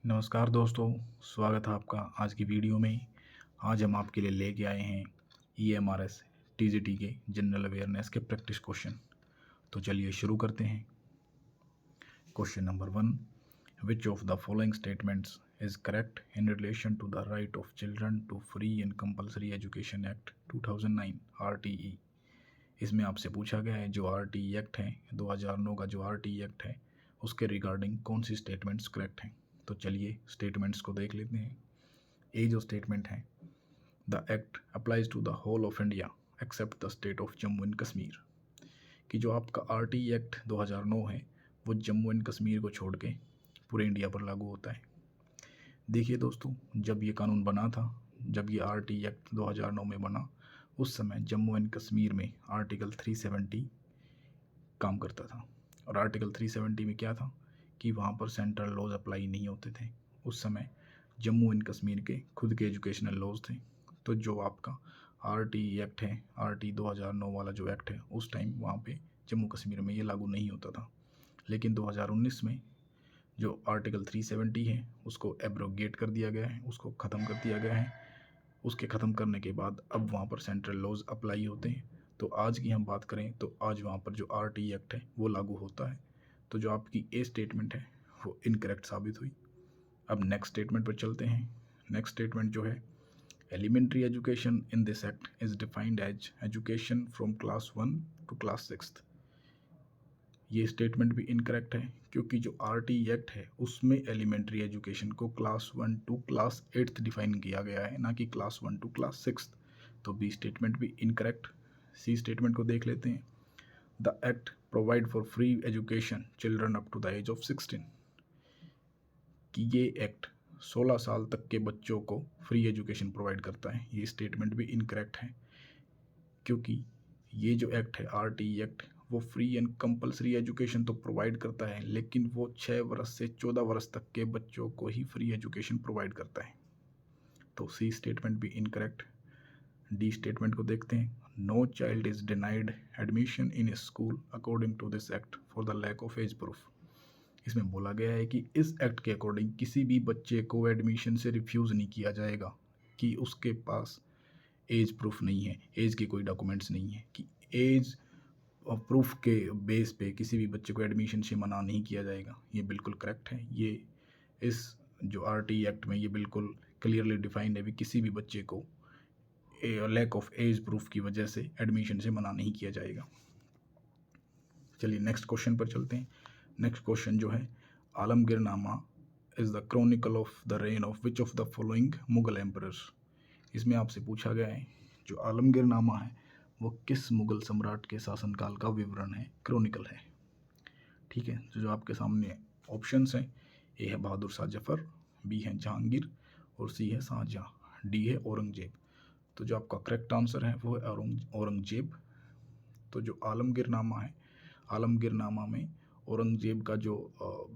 नमस्कार दोस्तों, स्वागत है आपका आज की वीडियो में। आज हम आपके लिए लेके आए हैं EMRS TGT के जनरल अवेयरनेस के प्रैक्टिस क्वेश्चन। तो चलिए शुरू करते हैं। Question number 1, which of the following statements is correct in relation to the right of children to free and compulsory education act 2009 RTE। इसमें आपसे पूछा गया है जो RTE एक्ट है 2009 का, जो RTE एक्ट है उसके रिगार्डिंग कौन सी स्टेटमेंट्स करेक्ट हैं। तो चलिए स्टेटमेंट्स को देख लेते हैं। ये जो स्टेटमेंट है, the act applies to the whole of India except the state of Jammu and Kashmir, कि जो आपका RTE एक्ट 2009 है वो जम्मू एंड कश्मीर को छोड़ के पूरे इंडिया पर लागू होता है। देखिए दोस्तों, जब ये कानून बना था, जब ये RTE एक्ट 2009 में बना, उस समय जम्मू एंड कश्मीर में आर्टिकल 370 काम करता था। और आर्टिकल 370 में क्या था कि वहाँ पर सेंट्रल लॉज अप्लाई नहीं होते थे। उस समय जम्मू एंड कश्मीर के खुद के एजुकेशनल लॉज थे। तो जो आपका RTE एक्ट है, RTE 2009 वाला जो एक्ट है, उस टाइम वहाँ पे जम्मू कश्मीर में ये लागू नहीं होता था। लेकिन 2019 में जो आर्टिकल 370 है उसको एब्रोगेट कर दिया गया है, उसको ख़त्म कर दिया गया है। उसके ख़त्म करने के बाद अब वहाँ पर सेंट्रल लॉज अप्लाई होते हैं। तो आज की हम बात करें तो आज वहाँ पर जो RTE एक्ट है वो लागू होता है। तो जो आपकी ए स्टेटमेंट है वो इनकरेक्ट साबित हुई। अब नेक्स्ट स्टेटमेंट पर चलते हैं। नेक्स्ट स्टेटमेंट जो है, elementary education in this act is defined as education from class 1 to class 6। ये स्टेटमेंट भी इनकरेक्ट है, क्योंकि जो RTE एक्ट है उसमें एलिमेंट्री एजुकेशन को क्लास 1 टू क्लास 8 डिफाइन किया गया है, ना कि क्लास 1 टू क्लास 6। तो बी स्टेटमेंट भी इनकरेक्ट। सी स्टेटमेंट को देख लेते हैं। The act provide for free education children up to the age of 16, कि ये एक्ट 16 साल तक के बच्चों को फ्री एजुकेशन प्रोवाइड करता है। ये स्टेटमेंट भी इनकरेक्ट है, क्योंकि ये जो एक्ट है RTE एक्ट, वो फ्री एंड कंपलसरी एजुकेशन तो प्रोवाइड करता है, लेकिन वो 6 वर्ष से 14 वर्ष तक के बच्चों को ही फ्री एजुकेशन प्रोवाइड करता है। तो सी स्टेटमेंट भी इनकरेक्ट। डी स्टेटमेंट को देखते हैं। No child is denied admission in school according to this act for the lack of age proof. इसमें बोला गया है कि इस एक्ट के अकॉर्डिंग किसी भी बच्चे को एडमिशन से रिफ्यूज़ नहीं किया जाएगा कि उसके पास एज प्रूफ नहीं है, एज के कोई डॉक्यूमेंट्स नहीं है, कि एज प्रूफ के बेस पे किसी भी बच्चे को एडमिशन से मना नहीं किया जाएगा। ये बिल्कुल करेक्ट है। ये इस जो RTE एक्ट में ये बिल्कुल क्लियरली डिफाइंड है भी किसी भी बच्चे को लैक ऑफ एज प्रूफ की वजह से एडमिशन से मना नहीं किया जाएगा। चलिए नेक्स्ट क्वेश्चन पर चलते हैं। नेक्स्ट क्वेश्चन जो है, Alamgirnama is the chronicle of the reign of which of the following Mughal emperors. इसमें आपसे पूछा गया है जो आलमगीरनामा है वो किस मुगल सम्राट के शासनकाल का विवरण है, क्रॉनिकल है। ठीक है, तो जो आपके सामने ऑप्शंस हैं, ए है बहादुर शाह जफर, बी है जहांगीर और सी है शाहजहां, डी है औरंगजेब। तो जो आपका करेक्ट आंसर है वो है औरंगजेब। तो जो आलमगीरनामा है, आलमगीरनामा में औरंगजेब का जो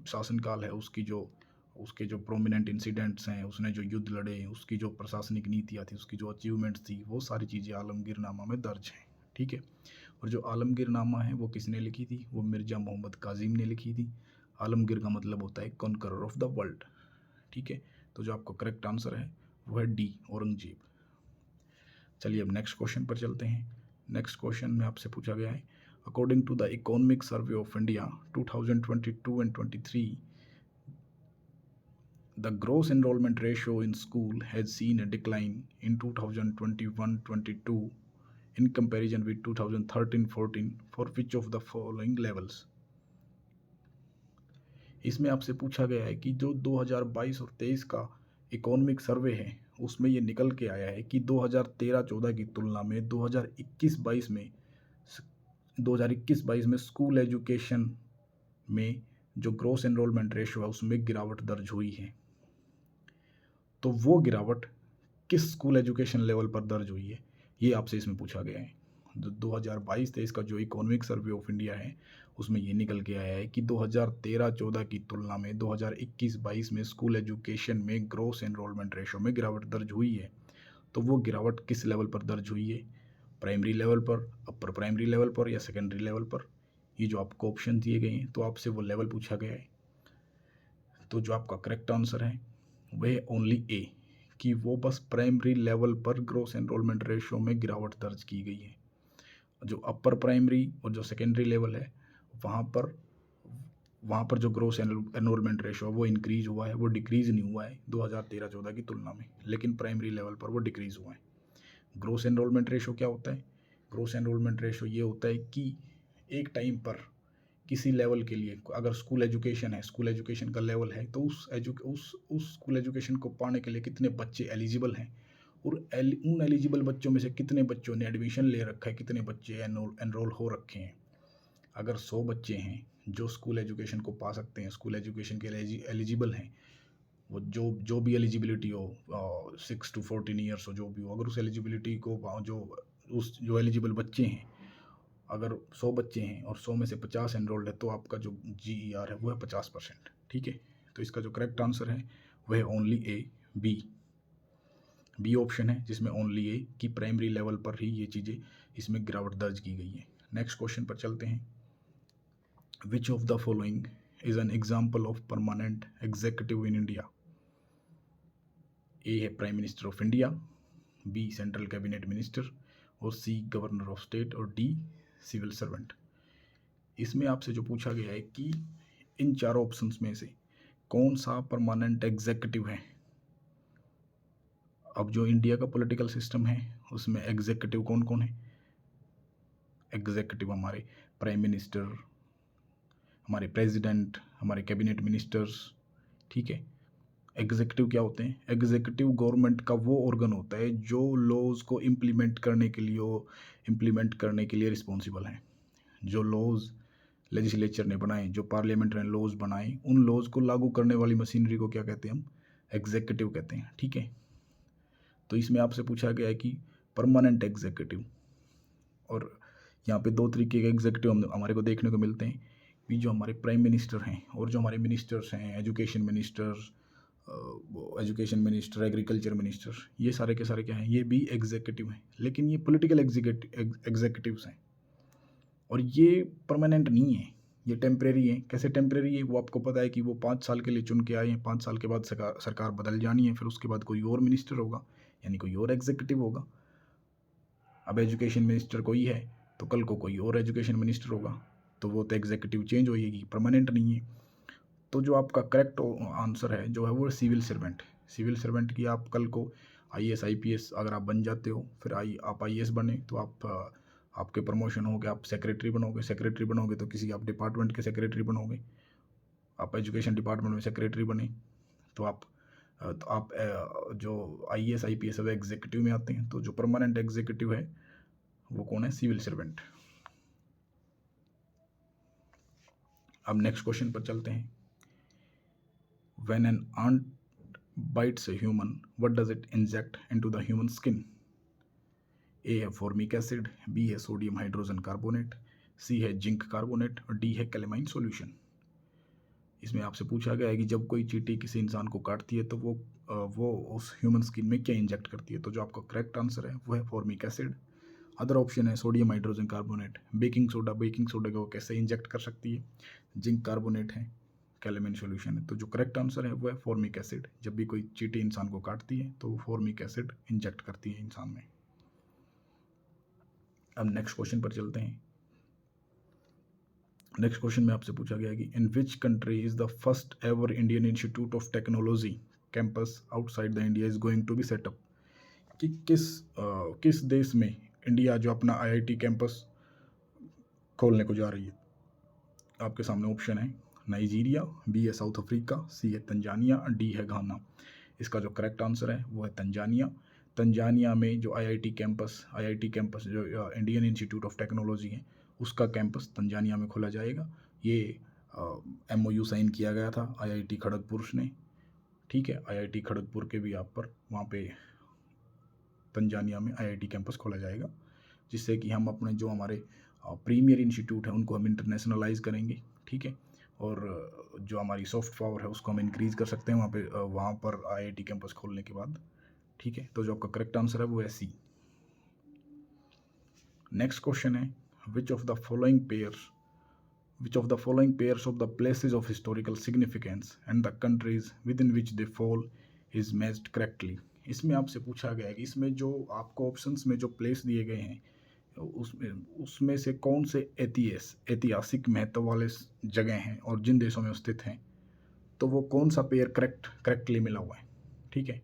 शासनकाल है, उसके जो प्रोमिनेंट इंसिडेंट्स हैं, उसने जो युद्ध लड़े, उसकी जो प्रशासनिक नीतियाँ थी, उसकी जो अचीवमेंट्स थी, वो सारी चीज़ें आलमगीरनामा में दर्ज हैं। ठीक है, और जो आलमगीरनामा है वो किसने लिखी थी, वो मिर्ज़ा मोहम्मद काजिम ने लिखी थी। आलमगीर का मतलब होता है कॉन्करर ऑफ द वर्ल्ड। ठीक है, तो जो आपका करेक्ट आंसर है वो है डी, औरंगजेब। चलिए अब नेक्स्ट क्वेश्चन पर चलते हैं। नेक्स्ट क्वेश्चन में आपसे पूछा गया है, according to the economic survey of India 2022 and 23, the gross enrollment ratio in school has seen a decline in 2021-22 in comparison with 2013-14 for which of the following levels। इसमें आपसे पूछा गया है कि जो 2022 और 23 का इकोनॉमिक सर्वे है उसमें ये निकल के आया है कि 2013-14 की तुलना में 2021-22 में स्कूल एजुकेशन में जो ग्रोस एनरोलमेंट रेशो है उसमें गिरावट दर्ज हुई है। तो वो गिरावट किस स्कूल एजुकेशन लेवल पर दर्ज हुई है, ये आपसे इसमें पूछा गया है। 2022-23 का जो इकोनॉमिक सर्वे ऑफ इंडिया है उसमें ये निकल के आया है कि 2013-14 की तुलना में 2021-22 में स्कूल एजुकेशन में ग्रोस एनरोलमेंट रेशो में गिरावट दर्ज हुई है। तो वो गिरावट किस लेवल पर दर्ज हुई है, प्राइमरी लेवल पर, अपर प्राइमरी लेवल पर या सेकेंडरी लेवल पर। ये जो आपको ऑप्शन दिए गए हैं तो आपसे वो लेवल पूछा गया है। तो जो आपका करेक्ट आंसर है वह ओनली ए, कि वो बस प्राइमरी लेवल पर ग्रोस एनरोलमेंट रेशो में गिरावट दर्ज की गई है। जो अपर प्राइमरी और जो सेकेंडरी लेवल है वहाँ पर जो ग्रोस एनरोलमेंट रेशो है वो इंक्रीज हुआ है, वो डिक्रीज नहीं हुआ है 2013-14 की तुलना में, लेकिन प्राइमरी लेवल पर वो डिक्रीज हुआ है। ग्रोस एनरोलमेंट रेशो क्या होता है? ग्रोस एनरोलमेंट रेशो ये होता है कि एक टाइम पर किसी लेवल के लिए, अगर स्कूल एजुकेशन है, स्कूल एजुकेशन का लेवल है, तो उस स्कूल एजुकेशन को पाने के लिए कितने बच्चे एलिजिबल हैं, और उन एलिजिबल बच्चों में से कितने बच्चों ने एडमिशन ले रखा है, कितने बच्चे एनरोल हो रखे हैं। अगर 100 बच्चे हैं जो स्कूल एजुकेशन को पा सकते हैं, स्कूल एजुकेशन के लिए एलिजिबल हैं, वो जो भी एलिजिबिलिटी हो, 6 to 14 ईयर्स हो, जो भी हो, अगर उस एलिजिबिलिटी को जो एलिजिबल बच्चे हैं, अगर 100 बच्चे हैं और 100 में से 50 एनरोल्ड है, तो आपका जो GER है वो है 50%। ठीक है, तो इसका जो करेक्ट आंसर है वह ओनली ए, बी ऑप्शन है, जिसमें ओनली ए कि प्राइमरी लेवल पर ही ये चीज़ें इसमें गिरावट दर्ज की गई है। नेक्स्ट क्वेश्चन पर चलते हैं। Which of the following is an example of permanent executive in India? A है prime minister of India, B central cabinet minister, और सी गवर्नर ऑफ स्टेट, और डी सिविल सर्वेंट। इसमें आपसे जो पूछा गया है कि इन चारों ऑप्शंस में से कौन सा परमानेंट एग्जीक्यूटिव है। अब जो इंडिया का पॉलिटिकल सिस्टम है उसमें एग्जीक्यूटिव कौन कौन है? एग्जीक्यूटिव हमारे प्राइम मिनिस्टर, हमारे प्रेसिडेंट, हमारे कैबिनेट मिनिस्टर्स। ठीक है, एग्जीक्यूटिव क्या होते हैं? एग्जीक्यूटिव गवर्नमेंट का वो ऑर्गन होता है जो लॉज को इम्प्लीमेंट करने के लिए रिस्पॉन्सिबल है। जो लॉज लेजिस्लेचर ने बनाए, जो पार्लियामेंट ने लॉज बनाए, उन लॉज को लागू करने वाली मशीनरी को क्या कहते हैं? हम एग्जीक्यूटिव कहते हैं। ठीक है, तो इसमें आपसे पूछा गया है कि परमानेंट एग्जीक्यूटिव, और यहाँ पे दो तरीके के एग्जीक्यूटिव हमारे को देखने को मिलते हैं कि जो हमारे प्राइम मिनिस्टर हैं और जो हमारे मिनिस्टर्स हैं, एजुकेशन मिनिस्टर, एग्रीकल्चर मिनिस्टर, ये सारे के सारे क्या हैं? ये भी एग्जीक्यूटिव हैं, लेकिन ये पॉलिटिकल एग्जीक्यूटिव्स हैं, और ये परमानेंट नहीं है, ये टेम्परेरी है। कैसे टेम्परेरी है? वो आपको पता है कि वो 5 साल के लिए चुन के आए हैं, 5 साल के बाद सरकार बदल जानी है, फिर उसके बाद कोई और मिनिस्टर होगा, यानी कोई और एग्जीक्यूटिव होगा। अब एजुकेशन मिनिस्टर कोई है तो कल को कोई और एजुकेशन मिनिस्टर होगा, तो वो तो एग्जीक्यूटिव चेंज होएगी, परमानेंट नहीं है। तो जो आपका करेक्ट आंसर है जो है वो सिविल सर्वेंट। सिविल सर्वेंट की आप कल को IAS IPS अगर आप बन जाते हो, फिर आप IAS बने तो आपके प्रमोशन हो गया, आप सेक्रेटरी बनोगे तो किसी आप डिपार्टमेंट के सेक्रेटरी बनोगे। आप एजुकेशन डिपार्टमेंट में सेक्रेटरी बने तो आप जो IAS IPS है एग्जीक्यूटिव में आते हैं। तो जो परमानेंट एग्जीक्यूटिव है वो कौन है? Civil servant. अब नेक्स्ट क्वेश्चन पर चलते हैं। When an ant bites a human, what does it inject into the human skin? A है फॉर्मिक एसिड, B है सोडियम हाइड्रोजन कार्बोनेट, C है जिंक कार्बोनेट, और D है कैलेमाइन सॉल्यूशन। इसमें आपसे पूछा गया है कि जब कोई चींटी किसी इंसान को काटती है तो वो उस ह्यूमन स्किन में क्या इंजेक्ट करती है? तो जो आपका करेक्ट आंसर है वो है फॉर्मिक एसिड। अदर ऑप्शन है sodium hydrogen carbonate, baking soda को कैसे इंजेक्ट कर सकती है, जिंक कार्बोनेट है, कैलेमाइन सॉल्यूशन है। तो जो करेक्ट आंसर है वो है फॉर्मिक एसिड। जब भी कोई चींटी इंसान को काटती है तो वो फॉर्मिक एसिड इंजेक्ट करती है इंसान में। अब नेक्स्ट क्वेश्चन पर चलते हैं। नेक्स्ट क्वेश्चन में आपसे पूछा गया है कि in which country is the first ever Indian Institute of Technology campus outside the India is going to be set up? कि किस देश में इंडिया जो अपना IIT कैंपस खोलने को जा रही है? आपके सामने ऑप्शन है नाइजीरिया, B है साउथ अफ्रीका, C है तंजानिया, D है घाना। इसका जो करेक्ट आंसर है वो है तंजानिया। तंजानिया में जो IIT कैंपस जो इंडियन इंस्टीट्यूट ऑफ टेक्नोलॉजी है उसका कैंपस तंजानिया में खोला जाएगा। ये MOU साइन किया गया था IIT खड़गपुर ने। ठीक है, IIT खड़गपुर के भी आप पर वहाँ पे तंजानिया में IIT कैंपस खोला जाएगा, जिससे कि हम अपने जो हमारे प्रीमियर इंस्टीट्यूट है उनको हम इंटरनेशनलाइज करेंगे। ठीक है, और जो हमारी सॉफ्ट पावर है उसको हम इंक्रीज़ कर सकते हैं वहाँ पर IIT कैंपस खोलने के बाद। ठीक है, तो जो आपका करेक्ट आंसर है वो है C। नेक्स्ट क्वेश्चन है विच of the following pair which of the following pairs of the places of historical significance and the countries with in which they fall is matched correctly. इसमें आपसे पूछा गया है कि इसमें जो आपको ऑप्शंस में जो प्लेस दिए गए हैं उसमें उसमें से कौन से ऐतिहासिक महत्व वाले जगह हैं और जिन देशों में स्थित हैं, तो वो कौन सा पेयर करेक्टली मिला हुआ है। ठीक है,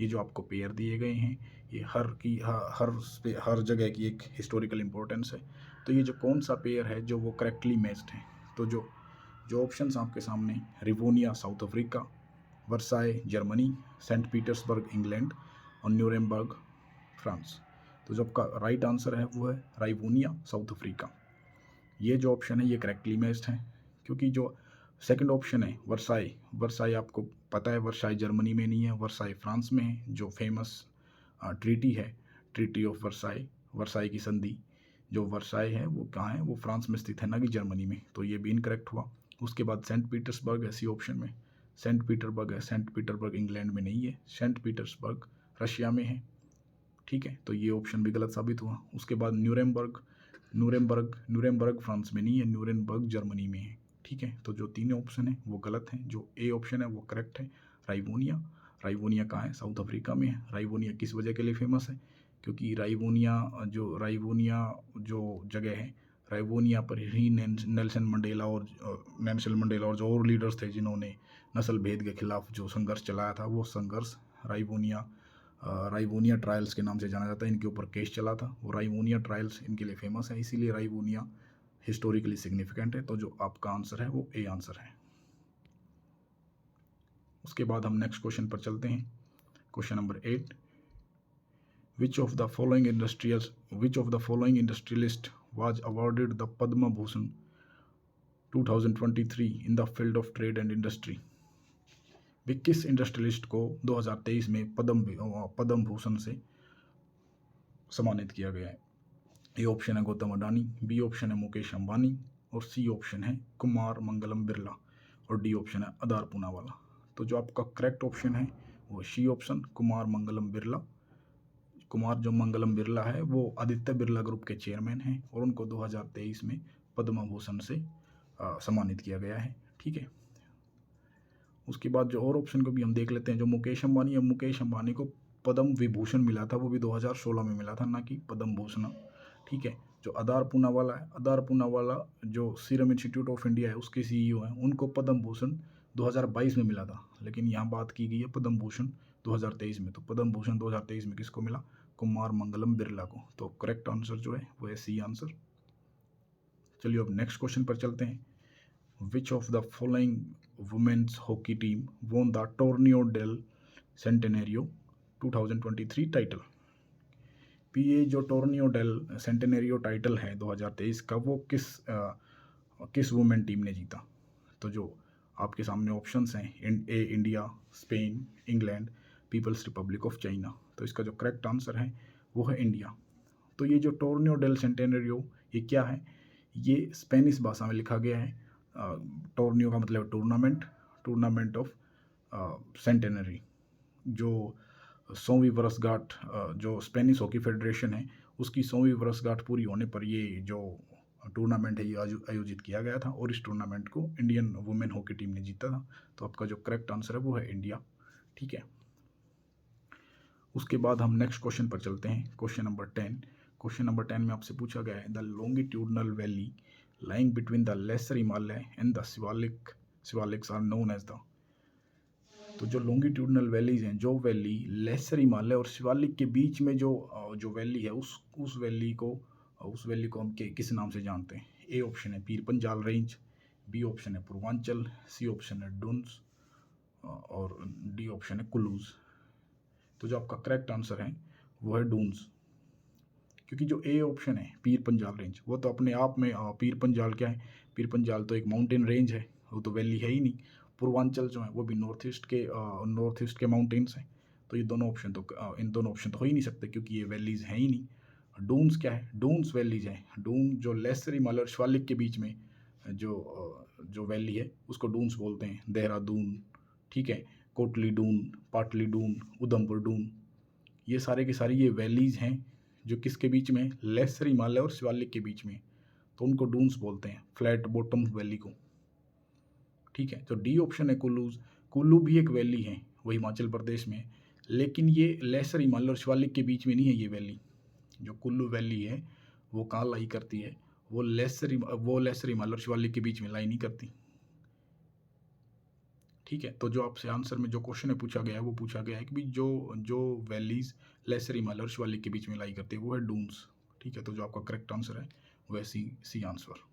ये जो आपको पेयर दिए गए हैं ये हर जगह की एक हिस्टोरिकल इम्पोर्टेंस है। तो ये जो कौन सा पेयर है जो वो करेक्टली मैच्ड है, तो जो जो ऑप्शंस आपके सामने, Rivonia South Africa, Versailles Germany, Saint Petersburg England और न्यूरेमबर्ग फ्रांस। तो जो आपका राइट आंसर है वो है राइवोनिया साउथ अफ्रीका। ये जो ऑप्शन है ये करेक्टली मैच्ड है, क्योंकि जो सेकंड ऑप्शन है वर्साई आपको पता है वर्साई जर्मनी में नहीं है, वर्साई फ्रांस में है। जो फेमस ट्रीटी है, ट्रीटी ऑफ वर्साई की संधि जो वर्साई है वो कहाँ है, वो फ्रांस में स्थित है, ना कि जर्मनी में। तो ये भी इनकरेक्ट हुआ। उसके बाद सेंट पीटर्सबर्ग है सी ऑप्शन में, सेंट पीटरबर्ग है, सेंट पीटरबर्ग इंग्लैंड में नहीं है, सेंट पीटर्सबर्ग रशिया में है। ठीक है, तो ये ऑप्शन भी गलत साबित हुआ। उसके बाद न्यूरेमबर्ग फ्रांस में नहीं है, न्यूरेमबर्ग जर्मनी में है। ठीक है, तो जो तीनों ऑप्शन है वो गलत हैं। जो ए ऑप्शन है वो करेक्ट है, राइवोनिया कहाँ है, साउथ अफ्रीका में है। राइवोनिया किस वजह के लिए फेमस है, क्योंकि राइवोनिया जो जगह है, राइवोनिया पर ही नेल्सन मंडेला और जो और लीडर्स थे जिन्होंने नस्ल भेद के खिलाफ जो संघर्ष चलाया था, वो संघर्ष राइवोनिया ट्रायल्स के नाम से जाना जाता है। इनके ऊपर केस चला था, वो राइवोनिया ट्रायल्स इनके लिए फेमस है, इसीलिए राइवोनिया हिस्टोरिकली सिग्निफिकेंट है। तो जो आपका आंसर है वो ए आंसर है। उसके बाद हम नेक्स्ट क्वेश्चन पर चलते हैं। Question number 8, which of the following industrialist was awarded the Padma Bhushan 2023 in the field of trade and industry. भी किस इंडस्ट्रियलिस्ट को 2023 में पद्म भूषण से सम्मानित किया गया है। ए ऑप्शन है गौतम अडानी, बी ऑप्शन है मुकेश अंबानी और सी ऑप्शन है कुमार मंगलम बिरला और डी ऑप्शन है अदार पूनावाला। तो जो आपका करेक्ट ऑप्शन है वो सी ऑप्शन कुमार मंगलम बिरला। कुमार जो मंगलम बिरला है वो आदित्य बिरला ग्रुप के चेयरमैन हैं और उनको 2023 में पद्म भूषण से सम्मानित किया गया है। ठीक है, उसके बाद जो और ऑप्शन को भी हम देख लेते हैं। जो मुकेश अंबानी को पद्म विभूषण मिला था, वो भी 2016 में मिला था, ना कि पद्म भूषण। ठीक है, जो आदार पूनावाला जो सीरम इंस्टीट्यूट ऑफ इंडिया है उसके सीईओ हैं, उनको पद्म भूषण 2022 में मिला था, लेकिन यहाँ बात की गई है पद्म भूषण 2023 में। तो पद्म भूषण 2023 में किसको मिला, कुमार मंगलम बिरला को। तो करेक्ट आंसर जो है वो है सी आंसर। चलिए अब नेक्स्ट क्वेश्चन पर चलते हैं। Which of the following women's hockey team won the Torneo del Centenario 2023 title. ये जो टोर्नियो डेल सेंटेनेरियो टाइटल है 2023 का, वो किस वुमेन टीम ने जीता। तो जो आपके सामने ऑप्शंस हैं, A India, Spain, England, People's Republic of China. तो इसका जो करेक्ट आंसर है वो है इंडिया। तो ये जो टोर्नियो डेल सेंटेनेरियो ये क्या है, ये स्पेनिश भाषा में लिखा गया है। टोर्नियो का मतलब टूर्नामेंट ऑफ सेंटेनरी। जो 100वीं वर्षगांठ जो स्पेनिश हॉकी फेडरेशन है उसकी 100वीं वर्षगांठ पूरी होने पर ये जो टूर्नामेंट है ये आयोजित किया गया था और इस टूर्नामेंट को इंडियन वुमेन हॉकी टीम ने जीता था। तो आपका जो करेक्ट आंसर है वो है इंडिया। ठीक है, उसके बाद हम नेक्स्ट क्वेश्चन पर चलते हैं। क्वेश्चन नंबर 10 में आपसे पूछा गया है the longitudinal valley lying between the lesser Himalaya and the Shivaliks are known as the। तो जो लॉन्गिट्यूडनल वैलीज हैं, जो वैली लेसर हिमालय और शिवालिक के बीच में जो वैली है उस वैली को हम किस नाम से जानते हैं। ए ऑप्शन है Pir Panjal range, B option है पूर्वांचल, सी ऑप्शन है डून्स और डी ऑप्शन है कुलूज। तो जो आपका करेक्ट आंसर है वो है डून्स, क्योंकि जो ए ऑप्शन है पीर पंजाल रेंज वो तो अपने आप में पीर पंजाल क्या है, पीर पंजाल तो एक माउंटेन रेंज है, वो तो वैली है ही नहीं। पूर्वांचल जो है वो भी नॉर्थ ईस्ट के माउंटेन्स हैं। तो ये दोनों ऑप्शन तो हो ही नहीं सकते क्योंकि ये वैलीज हैं ही नहीं। डून्स क्या है, डून्स वैलीज हैं। डून जो लेसर हिमालय और शिवालिक के बीच में जो वैली है उसको डून्स बोलते हैं। देहरादून, ठीक है, कोटली डून, पाटली डून, उधमपुर डून, ये सारे के सारे ये वैलीज हैं जो किसके बीच में, लेसर हिमालय और शिवालिक के बीच में। तो उनको डून्स बोलते हैं, फ्लैट बॉटम वैली को। ठीक है, तो डी ऑप्शन है कुल्लू। कुल्लू भी एक वैली है, वो हिमाचल प्रदेश में, लेकिन ये लेसर हिमालय और शिवालिक के बीच में नहीं है। ये वैली जो कुल्लू वैली है वो कहाँ लाई करती है, वो लेसर हिमालय और शिवालिक के बीच में लाई नहीं करती। ठीक है, तो जो आपसे आंसर में जो क्वेश्चन है पूछा गया है वो पूछा गया है कि जो जो वैलीज लेसर हिमालय और शिवालिक के बीच में लाई करती है वो है डून्स। ठीक है, तो जो आपका करेक्ट आंसर है वो है सी आंसर।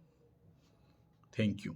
Thank you.